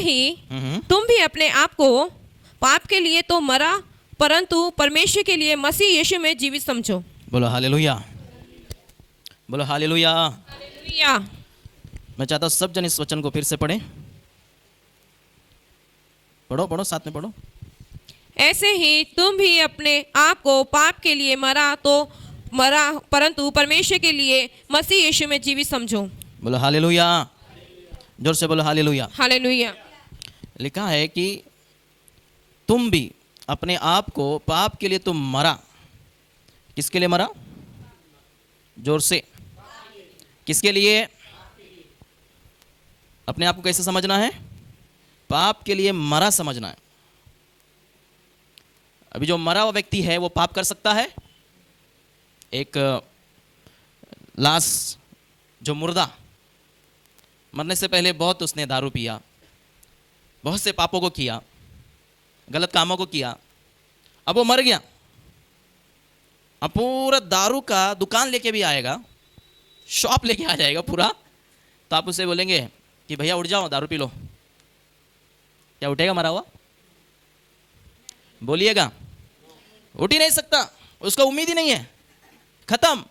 ही तुम भी अपने आप को पाप के लिए तो मरा, परंतु परमेश्वर के लिए मसीह यीशु में जीवित समझो। बोलो हालेलुया, बोलो हालेलुया। हालेलुया। मैं चाहता हूँ सब जन इस वचन को फिर से पढ़ें। पढ़ो पढ़ो, साथ में पढ़ो। ऐसे ही तुम भी अपने आप को पाप के लिए मरा, परंतु परमेश्वर के लिए मसीह यीशु में जीवित समझो। बोलो हालेलुया, जोर से बोलो हालेलुया। हालेलुया। लिखा है कि तुम भी अपने आप को पाप के लिए तुम मरा। किसके लिए मरा? जोर से। किसके लिए? अपने आप को कैसे समझना है? पाप के लिए मरा समझना है। अभी जो मरा हुआ व्यक्ति है वो पाप कर सकता है? एक लाश, जो मुर्दा, मरने से पहले बहुत उसने दारू पिया, बहुत से पापों को किया, गलत कामों को किया, अब वो मर गया। अब पूरा दारू का दुकान लेके भी आएगा, शॉप लेके आ जाएगा पूरा, तो आप उसे बोलेंगे कि भैया उठ जाओ, दारू पी लो। क्या उठेगा मरा हुआ? बोलिएगा। उठ ही नहीं सकता, उसका उम्मीद ही नहीं है, खत्म।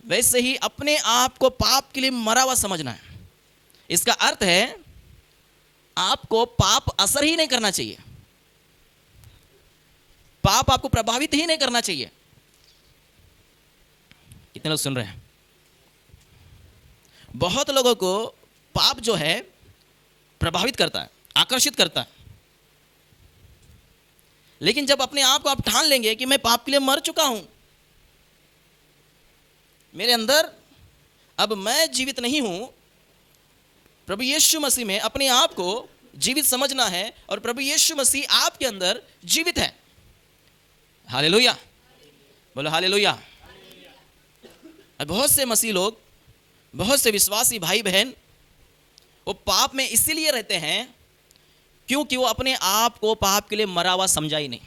वैसे ही अपने आप को पाप के लिए मरा हुआ समझना है। इसका अर्थ है आपको पाप असर ही नहीं करना चाहिए, पाप आपको प्रभावित ही नहीं करना चाहिए। कितने लोग सुन रहे हैं? बहुत लोगों को पाप जो है प्रभावित करता है, आकर्षित करता है। लेकिन जब अपने आप को आप ठान लेंगे कि मैं पाप के लिए मर चुका हूं, मेरे अंदर अब मैं जीवित नहीं हूं, प्रभु यीशु मसीह में अपने आप को जीवित समझना है और प्रभु यीशु मसीह आपके अंदर जीवित है। हालेलुया, बोलो हालेलुया। बहुत से मसीह लोग, बहुत से विश्वासी भाई बहन, वो पाप में इसीलिए रहते हैं क्योंकि वो अपने आप को पाप के लिए मरा हुआ समझा ही नहीं।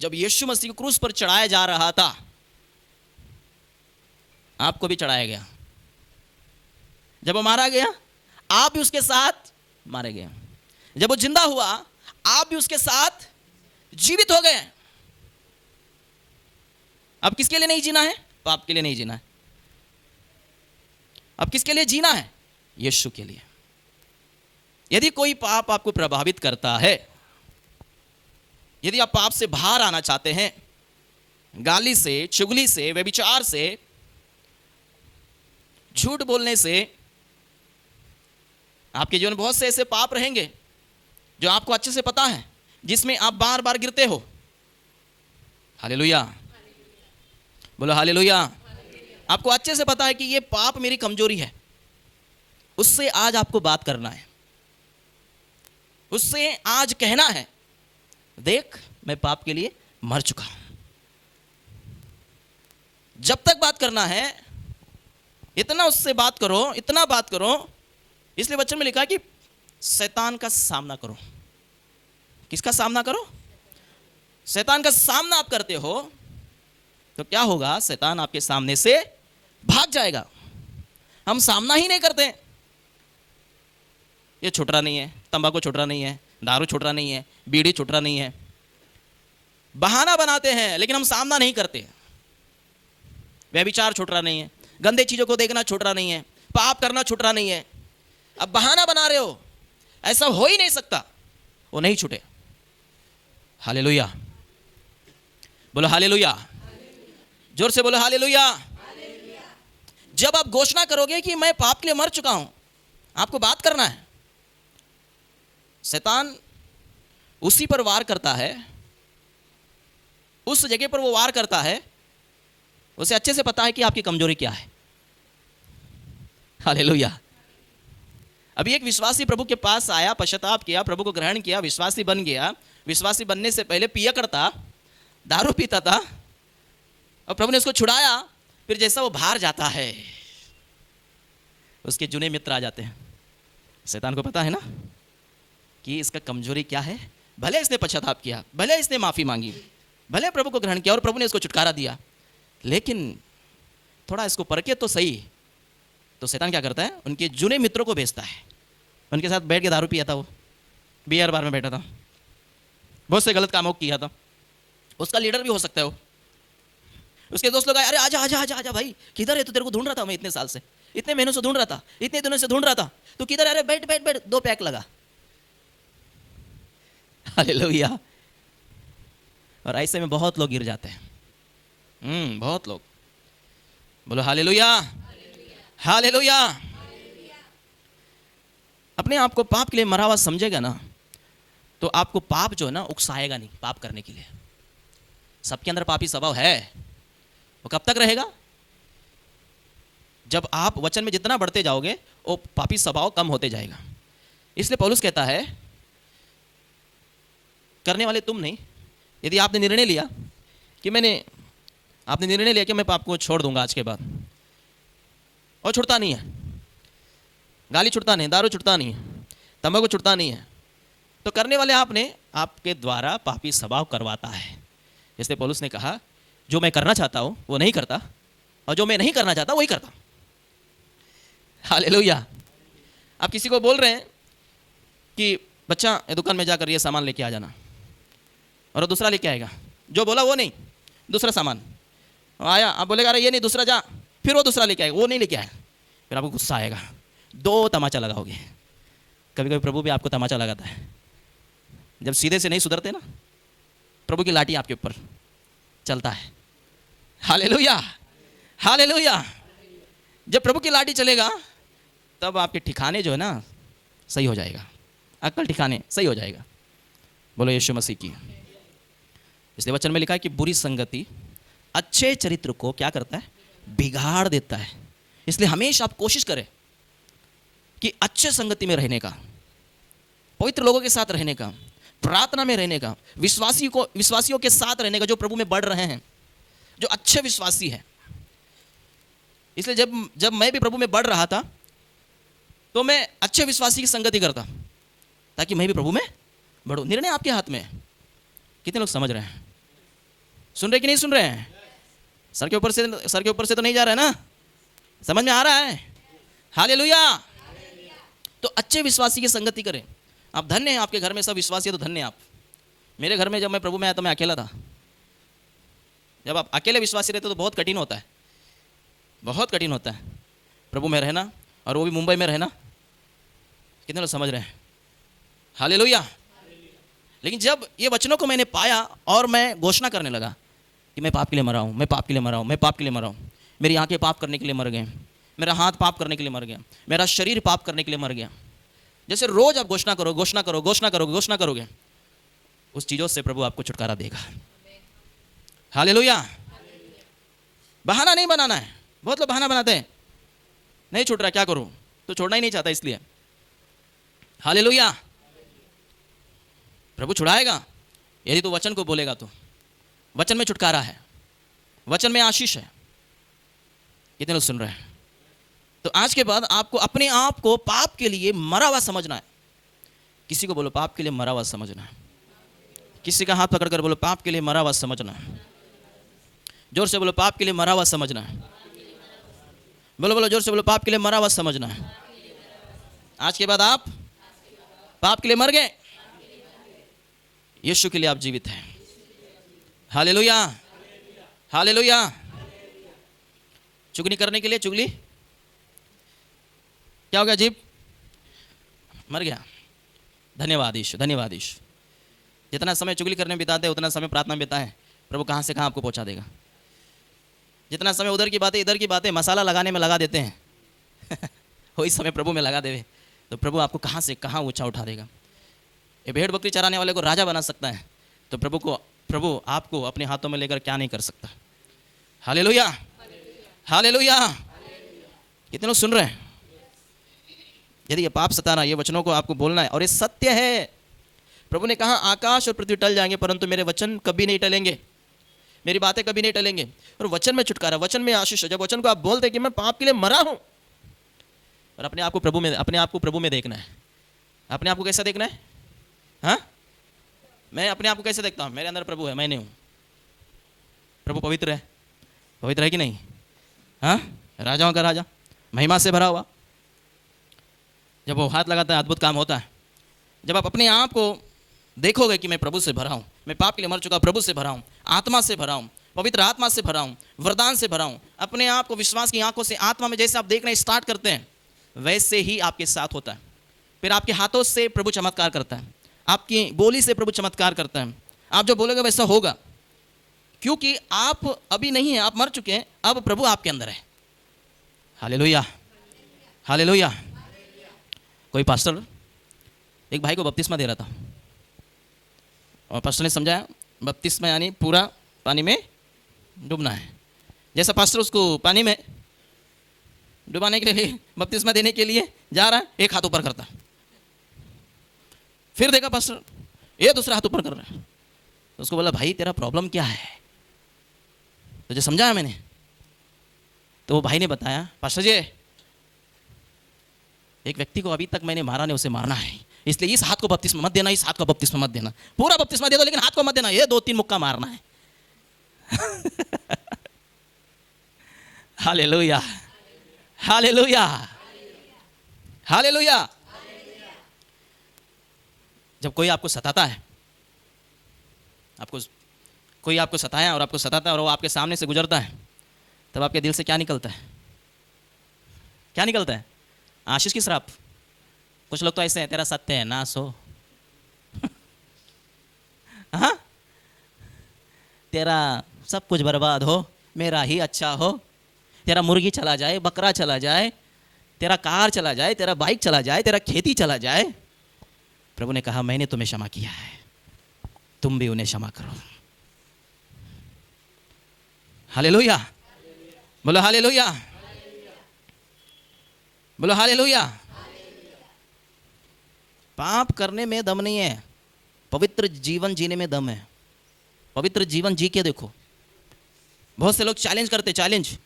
जब यीशु मसीह को क्रूस पर चढ़ाया जा रहा था, आपको भी चढ़ाया गया। जब वो मारा गया, आप भी उसके साथ मारे गए। जब वो जिंदा हुआ, आप भी उसके साथ जीवित हो गए। अब किसके लिए नहीं जीना है? पाप के लिए नहीं जीना है। अब किसके लिए जीना है? यीशु के लिए। यदि कोई पाप आपको प्रभावित करता है, यदि आप पाप से बाहर आना चाहते हैं, गाली से, चुगली से, व्यभिचार से, झूठ बोलने से, आपके जीवन में बहुत से ऐसे पाप रहेंगे जो आपको अच्छे से पता है, जिसमें आप बार बार गिरते हो। हालेलुया, बोलो हालेलुया। आपको अच्छे से पता है कि ये पाप मेरी कमजोरी है, उससे आज आपको बात करना है, उससे आज कहना है, देख मैं पाप के लिए मर चुका हूं। जब तक बात करना है, इतना उससे बात करो, इतना बात करो। इसलिए वचन में लिखा है कि शैतान का सामना करो। किसका सामना करो? शैतान का सामना आप करते हो तो क्या होगा? शैतान आपके सामने से भाग जाएगा। हम सामना ही नहीं करते। ये छूट रहा नहीं है, तंबाकू छूट रहा नहीं है, दारू छूट रहा नहीं है, बीड़ी छूट रहा नहीं है, बहाना बनाते हैं, लेकिन हम सामना नहीं करते। व्यभिचार छूट रहा नहीं है, गंदे चीजों को देखना छूट रहा नहीं है, पाप करना छूट रहा नहीं है। अब बहाना बना रहे हो, ऐसा हो ही नहीं सकता, वो नहीं छूटे। हालेलुया, बोलो हालेलुया, जोर से बोलो हालेलुया। जब आप घोषणा करोगे कि मैं पाप के लिए मर चुका हूं, आपको बात करना है। शैतान उसी पर वार करता है, उस जगह पर वो वार करता है, उसे अच्छे से पता है कि आपकी कमजोरी क्या है। हालेलुया। अभी एक विश्वासी प्रभु के पास आया, पश्चाताप किया, प्रभु को ग्रहण किया, विश्वासी बन गया। विश्वासी बनने से पहले पिया करता, दारू पीता था, और प्रभु ने उसको छुड़ाया। फिर जैसा वो बाहर जाता है, उसके जुने मित्र आ जाते हैं। शैतान को पता है ना कि इसका कमजोरी क्या है। भले इसने पश्चाताप किया, भले इसने माफी मांगी, भले प्रभु को ग्रहण किया और प्रभु ने इसको छुटकारा दिया, लेकिन थोड़ा इसको परखे तो सही, तो शैतान क्या करता है, उनके जुने मित्रों को भेजता है, उनके साथ बैठ के दारू पिया था, वो बियर बार में बैठा था, बहुत से गलत कामों को किया था, उसका लीडर भी हो सकता है वो। उसके दोस्त लोग आए, अरे आजा आजा आजा आजा भाई, किधर है तू, तेरे को ढूंढ रहा था मैं इतने साल से, इतने महीनों से ढूंढ रहा था, इतने दिनों से ढूंढ रहा था, तू किधर है, अरे बैठ बैठ बैठ, 2 पैक लगा। हालेलुया। और ऐसे में बहुत लोग गिर जाते हैं, बहुत लोग। बोलो हालेलुया, हालेलुया। अपने आप को पाप के लिए मरा हुआ समझेगा ना, तो आपको पाप जो है ना उकसाएगा नहीं पाप करने के लिए। सबके अंदर पापी स्वभाव है, वो कब तक रहेगा? जब आप वचन में जितना बढ़ते जाओगे वो पापी स्वभाव कम होते जाएगा। इसलिए पौलुस कहता है, करने वाले तुम नहीं। यदि आपने निर्णय लिया कि आपने निर्णय लिया कि मैं पाप को छोड़ दूंगा आज के बाद, और छुड़ता नहीं है, गाली छुड़ता नहीं, दारू छुड़ता नहीं है, तंबाकू छुड़ता नहीं है, तो करने वाले आपके द्वारा पापी स्वभाव करवाता है। इसलिए पौलुस ने कहा, जो मैं करना चाहता हूं वो नहीं करता, और जो मैं नहीं करना चाहता वही करता। हालेलुया। आप किसी को बोल रहे हैं कि बच्चा ये दुकान में जाकर ये सामान लेके आ जाना, और वो दूसरा लेके आएगा, जो बोला वो नहीं, दूसरा सामान आया, आप बोलेगा अरे ये नहीं दूसरा जा, फिर वो दूसरा लेके आएगा, वो नहीं लेके आया, फिर आपको गुस्सा आएगा, 2 तमाचा लगाओगे। कभी कभी प्रभु भी आपको तमाचा लगाता है, जब सीधे से नहीं सुधरते ना, प्रभु की लाठी आपके ऊपर चलता है। Hallelujah, hallelujah. जब प्रभु की लाठी चलेगा तब आपके ठिकाने जो है ना सही हो जाएगा, अक्ल ठिकाने सही हो जाएगा। बोलो यीशु मसीह की। इसलिए वचन में लिखा है कि बुरी संगति अच्छे चरित्र को क्या करता है, बिगाड़ देता है। इसलिए हमेशा आप कोशिश करें कि अच्छे संगति में रहने का, पवित्र लोगों के साथ रहने का, प्रार्थना में रहने का, विश्वासियों के साथ रहने का, जो प्रभु में बढ़ रहे हैं, जो अच्छे विश्वासी हैं। इसलिए जब मैं भी प्रभु में बढ़ रहा था तो मैं अच्छे विश्वासी की संगति करता, ताकि मैं भी प्रभु में बढ़ूं। निर्णय आपके हाथ में है। कितने लोग समझ रहे हैं? सुन रहे कि नहीं सुन रहे हैं? सर के ऊपर से तो नहीं जा रहा है ना? समझ में आ रहा है? हालेलुया। तो अच्छे विश्वासी की संगति करें। आप धन्य हैं, आपके घर में सब विश्वासी है तो धन्य आप। मेरे घर में जब मैं प्रभु में आया तो मैं अकेला था। जब आप अकेले विश्वासी रहते तो बहुत कठिन होता है, बहुत कठिन होता है प्रभु में रहना, और वो भी मुंबई में रहना। कितने लोग समझ रहे हैं? हालेलुया। लेकिन जब ये वचनों को मैंने पाया और मैं घोषणा करने लगा कि मैं पाप के लिए मरा हूँ, मैं पाप के लिए मरा हूँ, मैं पाप के लिए मरा हूँ, मेरी आंखें पाप करने के लिए मर गए, मेरा हाथ पाप करने के लिए मर गया, मेरा शरीर पाप करने के लिए मर गया। जैसे रोज आप घोषणा करो, घोषणा करो, घोषणा करोगे, घोषणा करोगे, उस चीज़ों से प्रभु आपको छुटकारा देगा। हालेलुया। बहाना नहीं बनाना है। बहुत लोग बहाना बनाते हैं, नहीं छूट रहा, क्या करूं, तो छोड़ना ही नहीं चाहता इसलिए। हालेलुया। प्रभु छुड़ाएगा यदि तू वचन को बोलेगा तो। वचन में छुटकारा है, वचन में आशीष है। कितने लोग सुन रहे हैं? तो आज के बाद आपको अपने आप को पाप के लिए मरा हुआ समझना है। किसी को बोलो पाप के लिए मरा हुआ समझना है। किसी का हाथ पकड़कर बोलो पाप के लिए मरा हुआ समझना है। जोर से बोलो पाप के लिए मरा हुआ समझना है। बोलो बोलो जोर से बोलो पाप के लिए मरा हुआ समझना है। आज के बाद आप पाप के लिए मर गए, यीशु के लिए आप जीवित हैं। Hallelujah, hallelujah. चुगली करने के लिए, चुगली क्या हो गया, जीव मर गया। धन्यवाद ईश्वर, धन्यवाद ईश्वर। जितना समय चुगली करने में बिताते हैं उतना समय प्रार्थना में बिताएं, प्रभु कहाँ से कहाँ आपको पहुँचा देगा। जितना समय उधर की बातें इधर की बातें मसाला लगाने में लगा देते हैं वही समय प्रभु में लगा देवे तो प्रभु आपको कहाँ से कहाँ ऊंचा उठा देगा। ये भेड़ बकरी चराने वाले को राजा बना सकता है, तो प्रभु आपको अपने हाथों में लेकर क्या नहीं कर सकता। Hallelujah, hallelujah. कितने लोग सुन रहे हैं? यदि ये पाप सताना, ये वचनों को आपको बोलना है, और ये सत्य है। प्रभु ने कहा आकाश और पृथ्वी टल जाएंगे परंतु मेरे वचन कभी नहीं टलेंगे, मेरी बातें कभी नहीं टलेंगे। और वचन में छुटकारा, वचन में आशीष। जब वचन को आप बोलते कि मैं पाप के लिए मरा हूं, और अपने आप को प्रभु में देखना है। अपने आप को कैसा देखना है? हाँ, मैं अपने आप को कैसे देखता हूँ? मेरे अंदर प्रभु है, मैं नहीं हूँ। प्रभु पवित्र है कि नहीं? हाँ, राजाओं का राजा, महिमा से भरा हुआ। जब वो हाथ लगाता है अद्भुत काम होता है। जब आप अपने आप को देखोगे कि मैं प्रभु से भरा हूँ, मैं पाप के लिए मर चुका, प्रभु से भरा हूँ, आत्मा से भरा हूँ, पवित्र आत्मा से भरा हूँ, वरदान से भरा हूँ, अपने आप को विश्वास की आंखों से आत्मा में जैसे आप देखना स्टार्ट करते हैं वैसे ही आपके साथ होता है। फिर आपके हाथों से प्रभु चमत्कार करता है, आपकी बोली से प्रभु चमत्कार करता है। आप जो बोलोगे वैसा होगा, क्योंकि आप अभी नहीं है, आप मर चुके हैं, अब प्रभु आपके अंदर है। Hallelujah, hallelujah. कोई पास्टर एक भाई को बपतिस्मा दे रहा था और पास्टर ने समझाया बपतिस्मा यानी पूरा पानी में डूबना है। जैसा पास्टर उसको पानी में डुबाने के लिए, बपतिस्मा देने के लिए जा रहा है, एक हाथ ऊपर करता है, फिर देखा पास्टर ये दूसरा हाथ ऊपर कर रहा है, तो उसको बोला भाई तेरा प्रॉब्लम क्या है, तुझे समझाया मैंने। तो वो भाई ने बताया पास्टर जी एक व्यक्ति को अभी तक मैंने मारा नहीं, उसे मारना है, इसलिए इस हाथ को बपतिस्मा मत देना, इस हाथ को बपतिस्मा मत देना, पूरा बपतिस्मा दे दो लेकिन हाथ को मत देना, ये 2-3 मुक्का मारना है। Hallelujah, hallelujah, hallelujah. जब कोई आपको सताता है, कोई आपको सताया और आपको सताता है और वो आपके सामने से गुजरता है, तब आपके दिल से क्या निकलता है? क्या निकलता है? आशीष की श्राप। कुछ लोग तो ऐसे हैं, तेरा सत्य है नाश हो। हाँ, तेरा सब कुछ बर्बाद हो, मेरा ही अच्छा हो, तेरा मुर्गी चला जाए, बकरा चला जाए, तेरा कार चला जाए, तेरा बाइक चला जाए, तेरा खेती चला जाए। प्रभु ने कहा मैंने तुम्हें क्षमा किया है, तुम भी उन्हें क्षमा करो। हालेलुया, बोलो हालेलुया, बोलो हालेलुया। पाप करने में दम नहीं है, पवित्र जीवन जीने में दम है। पवित्र जीवन जी के देखो। बहुत से लोग चैलेंज करते, चैलेंज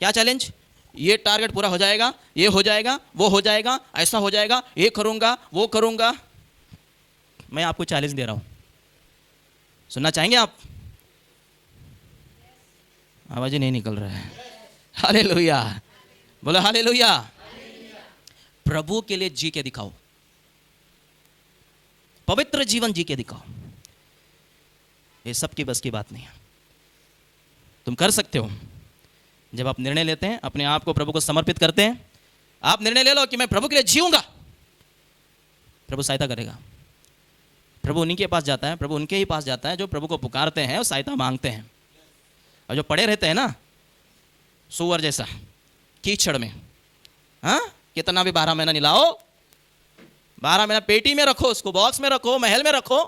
क्या चैलेंज? ये टारगेट पूरा हो जाएगा, ये हो जाएगा, वो हो जाएगा, ऐसा हो जाएगा, ये करूंगा, वो करूंगा। मैं आपको चैलेंज दे रहा हूं, सुनना चाहेंगे आप? आवाज ही नहीं निकल रहा है। हालेलुया, बोलो हालेलुया। प्रभु के लिए जी के दिखाओ, पवित्र जीवन जी के दिखाओ। ये सबकी बस की बात नहीं है। तुम कर सकते हो जब आप निर्णय लेते हैं, अपने आप को प्रभु को समर्पित करते हैं। आप निर्णय ले लो कि मैं प्रभु के लिए जीऊंगा, प्रभु सहायता करेगा। प्रभु उन्हीं के पास जाता है, प्रभु उनके ही पास जाता है जो प्रभु को पुकारते हैं और सहायता मांगते हैं। और जो पड़े रहते हैं ना सुअर जैसा कीचड़ में, हाँ, कितना भी 12 महीना निलाओ, 12 महीना पेटी में रखो, उसको बॉक्स में रखो, महल में रखो,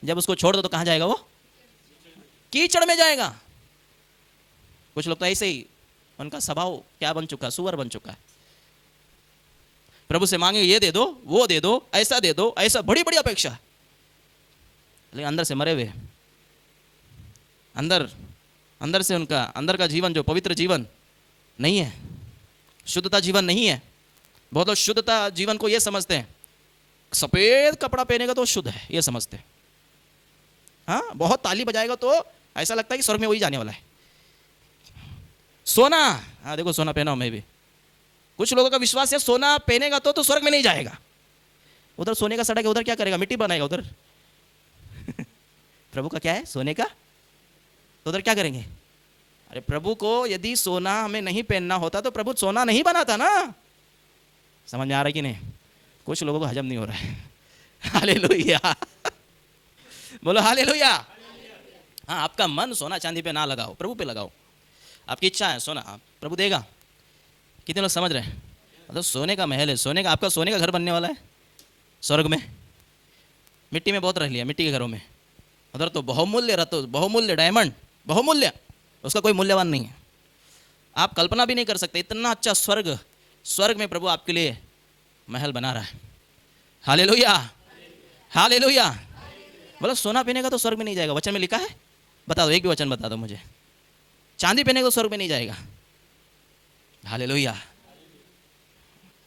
जब उसको छोड़ दो तो कहाँ जाएगा? वो कीचड़ में जाएगा। कुछ लोग तो ऐसे ही, उनका स्वभाव क्या बन चुका? सुअर बन चुका है। प्रभु से मांगे ये दे दो, वो दे दो, ऐसा दे दो, ऐसा, बड़ी बड़ी अपेक्षा, लेकिन अंदर से मरे हुए, अंदर से उनका अंदर का जीवन जो पवित्र जीवन नहीं है, शुद्धता जीवन नहीं है। बहुत लोग शुद्धता जीवन को ये समझते हैं, सफेद कपड़ा पहनेगा तो शुद्ध है, ये समझते हैं। हाँ, बहुत ताली बजाएगा तो ऐसा लगता है कि स्वर्ग में वही जाने वाला है। सोना, हाँ देखो सोना पहना हूं मैं भी। कुछ लोगों का विश्वास है सोना पहनेगा तो स्वर्ग में नहीं जाएगा। उधर सोने का सड़क है, उधर क्या करेगा? मिट्टी बनाएगा उधर। प्रभु का क्या है? सोने का, तो उधर क्या करेंगे? अरे प्रभु को यदि सोना हमें नहीं पहनना होता तो प्रभु सोना नहीं बनाता ना। समझ में आ रहा है कि नहीं? कुछ लोगों को हजम नहीं हो रहा है। हालेलुया, बोलो हालेलुया। हाँ, आपका मन सोना चांदी पे ना लगाओ, प्रभु पे लगाओ। आपकी इच्छा है सोना, प्रभु देगा। कितने लोग समझ रहे हैं? मतलब सोने का महल है, सोने का, आपका सोने का घर बनने वाला है स्वर्ग में। मिट्टी में बहुत रह लिया, मिट्टी के घरों में। उधर तो बहुमूल्य रत्न, बहुमूल्य डायमंड, बहुमूल्य, उसका कोई मूल्यवान नहीं है। आप कल्पना भी नहीं कर सकते इतना अच्छा स्वर्ग, स्वर्ग में प्रभु आपके लिए महल बना रहा है। Hallelujah, hallelujah. बोलो सोना पहनेगा तो स्वर्ग में नहीं जाएगा, वचन में लिखा है? बता दो, एक भी वचन बता दो मुझे। चांदी पहनेगा तो स्वर्ग में नहीं जाएगा। हालेलुया।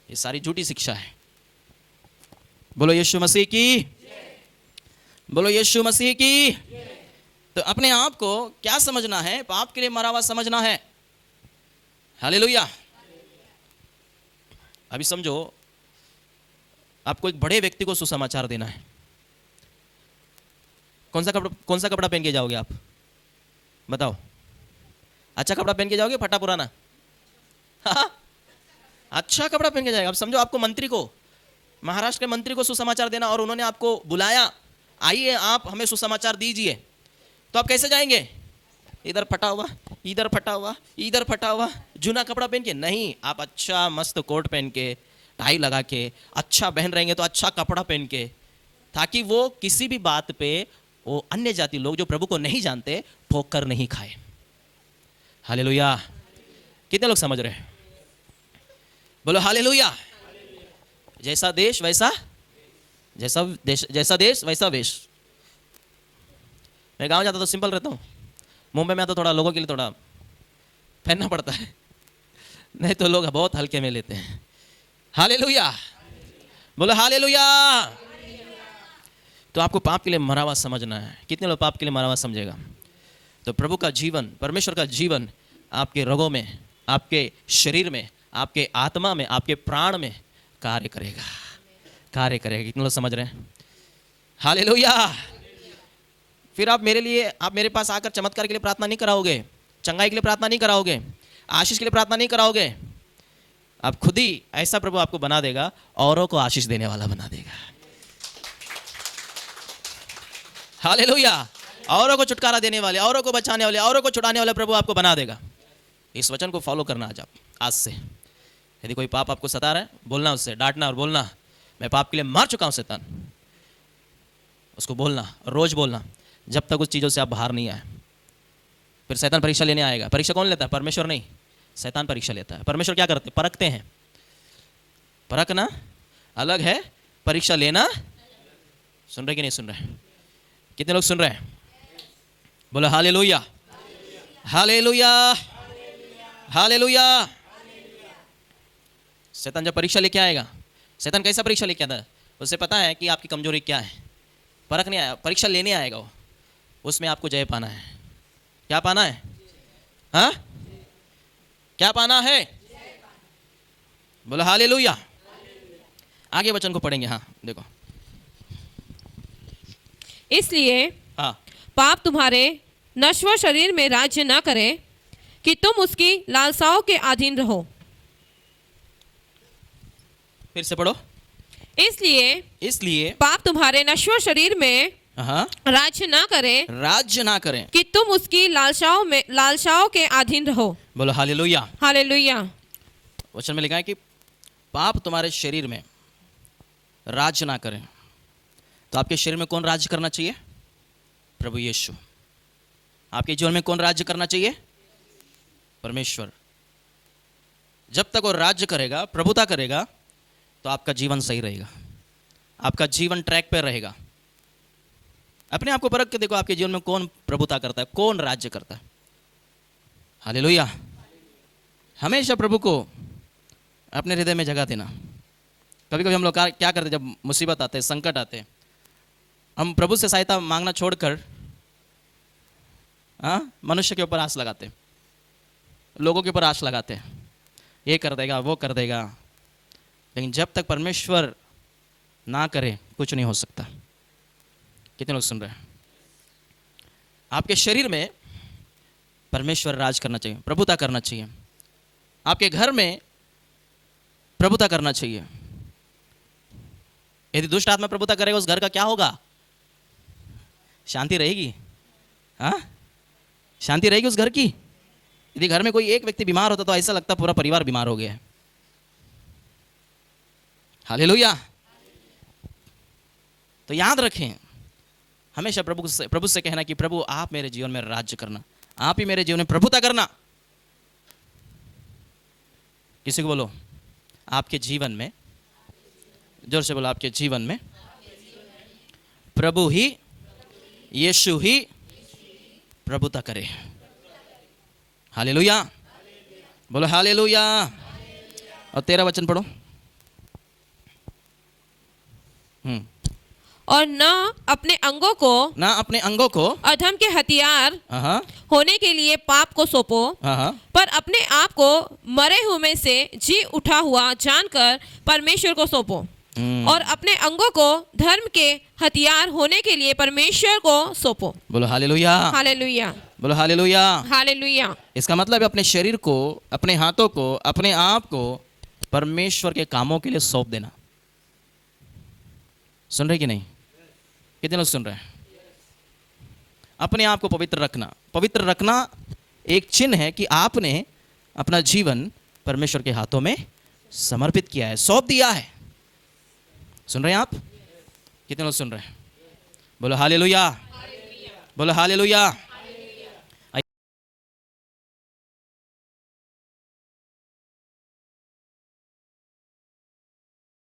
ये सारी झूठी शिक्षा है। बोलो यीशु मसीह की, बोलो यीशु मसीह की। तो अपने आप को क्या समझना है? पाप के लिए मरा हुआ समझना है। हालेलुया। अभी समझो आपको एक बड़े व्यक्ति को सुसमाचार देना है, कौन सा कपड़ा पहन के जाओगे आप? बताओ। अच्छा कपड़ा पहन के जाओगे, फटा पुराना? हाँ, अच्छा कपड़ा पहन के जाएगा। अब समझो आपको मंत्री को, महाराष्ट्र के मंत्री को सुसमाचार देना और उन्होंने आपको बुलाया, आइए आप हमें सुसमाचार दीजिए, तो आप कैसे जाएंगे? इधर फटा हुआ, इधर फटा हुआ, इधर फटा हुआ, जूना कपड़ा पहन के? नहीं, आप अच्छा मस्त कोट पहन के, टाई लगा के, अच्छा पहन रहेंगे तो अच्छा कपड़ा पहन के, ताकि वो किसी भी बात पे वो अन्य जाति लोग जो प्रभु को नहीं जानते ठोकर नहीं खाए। हालेलुया। कितने लोग समझ रहे हैं? बोलो हालेलुया। जैसा देश वैसा, जैसा देश वैसा वेश। मैं गांव जाता तो सिंपल रहता हूँ, मुंबई में आता थोड़ा लोगों के लिए थोड़ा पहनना पड़ता है, नहीं तो लोग बहुत हल्के में लेते हैं। हालेलुया। बोलो हालेलुया। तो आपको पाप के लिए मरा हुआ समझना है। कितने लोग पाप के लिए मरा हुआ समझेगा? तो प्रभु का जीवन, परमेश्वर का जीवन आपके रगों में, आपके शरीर में, आपके आत्मा में, आपके प्राण में कार्य करेगा, कार्य करेगा। कितने लोग समझ रहे हैं? हालेलुया। फिर आप मेरे पास आकर चमत्कार के लिए प्रार्थना नहीं कराओगे, चंगाई के लिए प्रार्थना नहीं कराओगे, आशीष के लिए प्रार्थना नहीं कराओगे। आप खुद ही ऐसा प्रभु आपको बना देगा, औरों को आशीष देने वाला बना देगा। हालेलुया। औरों को छुटकारा देने वाले, औरों को बचाने वाले, औरों को छुड़ाने वाले प्रभु आपको बना देगा। इस वचन को फॉलो करना आज से। यदि कोई पाप आपको सता रहा है, बोलना उससे, डांटना और बोलना, मैं पाप के लिए मर चुका हूं शैतान। उसको बोलना, रोज बोलना, जब तक उस चीज़ों से आप बाहर नहीं आए। फिर शैतान परीक्षा लेने आएगा। परीक्षा कौन लेता है? परमेश्वर नहीं, शैतान परीक्षा लेता है। परमेश्वर क्या करते? परखते हैं। परखना अलग है, परीक्षा लेना। सुन रहे कि नहीं सुन रहे? कितने लोग सुन रहे हैं? बोलो हालेलुया, हालेलुया, हालेलुया। शैतान जब परीक्षा लेके आएगा, शैतान कैसा परीक्षा लेके आता है? उसे पता है कि आपकी कमजोरी क्या है। परख नहीं आया, परीक्षा लेने आएगा वो। उसमें आपको जय पाना है। क्या पाना है? हाँ, क्या पाना है? बोलो हालेलुया। आगे वचन को पढ़ेंगे। हाँ देखो, इसलिए हाँ, पाप तुम्हारे नश्वर शरीर में राज्य न करे कि तुम उसकी लालसाओं के अधीन रहो। फिर से पढ़ो। इसलिए पाप तुम्हारे नश्वर शरीर में हाँ, राज्य ना करें कि तुम उसकी लालसाओं के अधीन रहो। बोलो हालेलुया। हालेलुया। वचन में लिखा है कि पाप तुम्हारे शरीर में राज्य ना करें। तो आपके शरीर में कौन राज्य करना चाहिए? प्रभु यीशु। आपके जीवन में कौन राज्य करना चाहिए? परमेश्वर। जब तक वो राज्य करेगा, प्रभुता करेगा, तो आपका जीवन सही रहेगा, आपका जीवन ट्रैक पर रहेगा। अपने आप को परख के देखो, आपके जीवन में कौन प्रभुता करता है, कौन राज्य करता है। हालेलुया। हमेशा प्रभु को अपने हृदय में जगह देना। कभी कभी हम लोग क्या करते, जब मुसीबत आते, संकट आते, हम प्रभु से सहायता मांगना छोड़कर मनुष्य के ऊपर आस लगाते, लोगों के ऊपर आस लगाते, ये कर देगा, वो कर देगा। लेकिन जब तक परमेश्वर ना करे, कुछ नहीं हो सकता। कितने लोग सुन रहे हैं? आपके शरीर में परमेश्वर राज करना चाहिए, प्रभुता करना चाहिए। आपके घर में प्रभुता करना चाहिए। यदि दुष्ट आत्मा प्रभुता करेगा, उस घर का क्या होगा? शांति रहेगी। हाँ, शांति रहेगी उस घर की। यदि घर में कोई एक व्यक्ति बीमार होता तो ऐसा लगता पूरा परिवार बीमार हो गया है। हालेलुया। तो याद रखें, हमेशा प्रभु से कहना कि प्रभु आप मेरे जीवन में राज्य करना, आप ही मेरे जीवन में प्रभुता करना। किसी को बोलो, आपके जीवन में, जोर से बोलो, आपके जीवन में प्रभु ही, यीशु ही प्रभुता करे। हालेलुया। बोलो हालेलुया। और 13 वचन पढ़ो। और न अपने अंगों को ना अपने अंगों को अधर्म के हथियार हाँ होने के लिए पाप को सौंपो, हाँ पर अपने आप को मरे हुए में से जी उठा हुआ जानकर परमेश्वर को सौंपो, और अपने अंगों को धर्म के हथियार होने के लिए परमेश्वर को सौंपो। बोलो हालेलुया, हालेलुया, बोलो हालेलुया। हालेलुया। इसका मतलब है अपने शरीर को, अपने हाथों को, अपने आप को परमेश्वर के कामों के लिए सौंप देना। सुन रहे कि नहीं? कितने लोग सुन रहे हैं? अपने आप को पवित्र रखना। पवित्र रखना एक चिन्ह है कि आपने अपना जीवन परमेश्वर के हाथों में समर्पित किया है, सौंप दिया है। सुन रहे हैं आप? कितने लोग सुन रहे हैं? बोलो हालेलुया, बोलो हालेलुया।